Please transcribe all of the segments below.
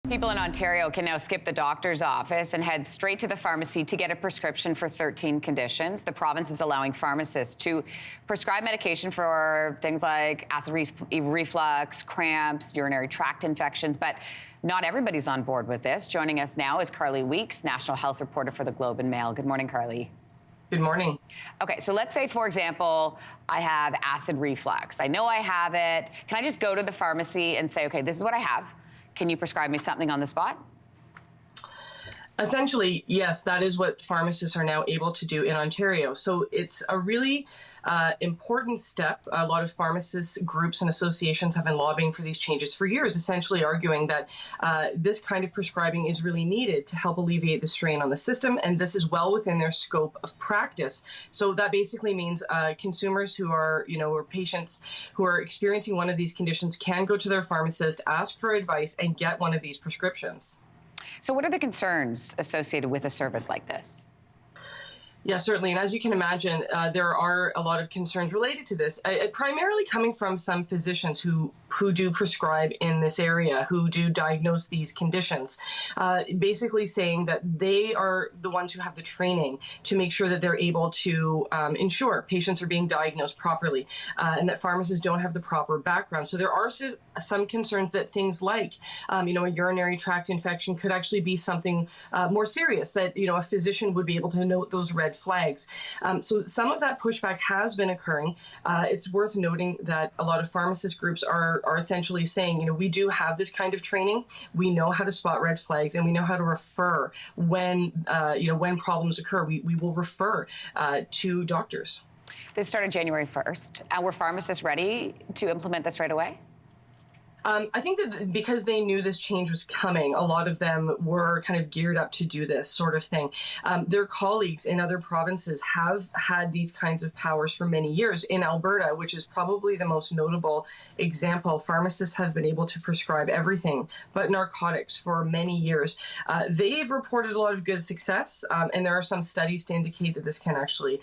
People in Ontario can now skip the doctor's office and head straight to the pharmacy to get a prescription for 13 conditions. The province is allowing pharmacists to prescribe medication for things like acid reflux, cramps, urinary tract infections, but not everybody's on board with this. Joining us now is Carly Weeks, national health reporter for the Globe and Mail. Good morning, Carly. Good morning. Okay, so let's say, for example, I have acid reflux. I know I have it. Can I just go to the pharmacy and say, okay, this is what I have? Can you prescribe me something on the spot? Essentially, yes, that is what pharmacists are now able to do in Ontario. So it's a really important step. A lot of pharmacists, groups and associations have been lobbying for these changes for years, essentially arguing that this kind of prescribing is really needed to help alleviate the strain on the system, and this is well within their scope of practice. So that basically means consumers who are, or patients who are experiencing one of these conditions can go to their pharmacist, ask for advice, and get one of these prescriptions. So what are the concerns associated with a service like this? Yeah, certainly. And as you can imagine, there are a lot of concerns related to this, primarily coming from some physicians who do prescribe in this area, who do diagnose these conditions, basically saying that they are the ones who have the training to make sure that they're able to ensure patients are being diagnosed properly, and that pharmacists don't have the proper background. So there are some concerns that things like, a urinary tract infection could actually be something more serious, that, a physician would be able to note those red flags. So some of that pushback has been occurring. It's worth noting that a lot of pharmacist groups are essentially saying, we do have this kind of training. We know how to spot red flags, and we know how to refer when, when problems occur. We will refer to doctors. This started January 1st. Were pharmacists ready to implement this right away? I think that because they knew this change was coming, a lot of them were kind of geared up to do this sort of thing. Their colleagues in other provinces have had these kinds of powers for many years. In Alberta, which is probably the most notable example, pharmacists have been able to prescribe everything but narcotics for many years. They've reported a lot of good success, and there are some studies to indicate that this can actually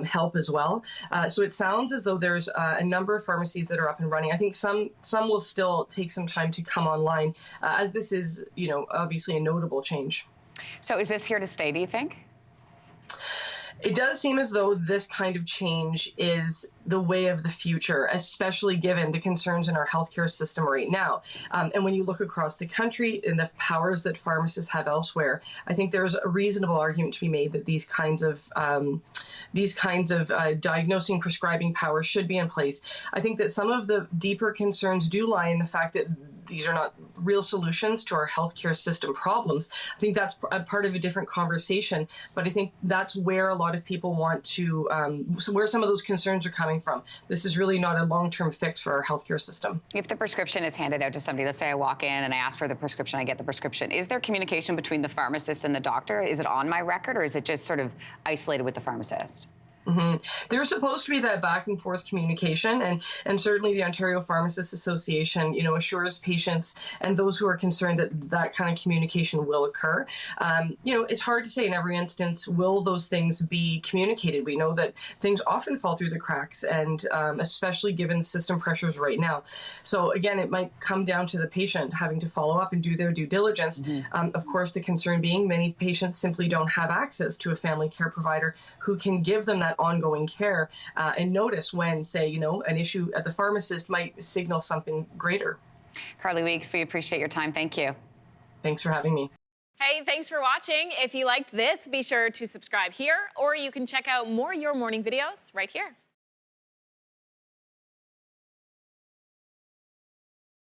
help as well. So it sounds as though there's a number of pharmacies that are up and running. I think some will still take some time to come online, as this is, obviously a notable change. So is this here to stay, do you think? It does seem as though this kind of change is the way of the future, especially given the concerns in our healthcare system right now. And when you look across the country and the powers that pharmacists have elsewhere, I think there's a reasonable argument to be made that these kinds of diagnosing, prescribing powers should be in place. I think that some of the deeper concerns do lie in the fact that these are not real solutions to our healthcare system problems. I think that's a part of a different conversation, but I think that's where a lot of people want to, where some of those concerns are coming from. This is really not a long-term fix for our healthcare system. If the prescription is handed out to somebody, let's say I walk in and I ask for the prescription, I get the prescription, is there communication between the pharmacist and the doctor? Is it on my record, or is it just sort of isolated with the pharmacist? Mm-hmm. There's supposed to be that back and forth communication, and certainly the Ontario Pharmacists Association, assures patients and those who are concerned that that kind of communication will occur. It's hard to say in every instance, will those things be communicated? We know that things often fall through the cracks, and especially given the system pressures right now. So again, it might come down to the patient having to follow up and do their due diligence. Mm-hmm. Of course, the concern being many patients simply don't have access to a family care provider who can give them that ongoing care, and notice when, say, an issue at the pharmacist might signal something greater. Carly Weeks, we appreciate your time. Thank you. Thanks for having me. Hey, thanks for watching. If you liked this, be sure to subscribe here, or you can check out more Your Morning videos right here.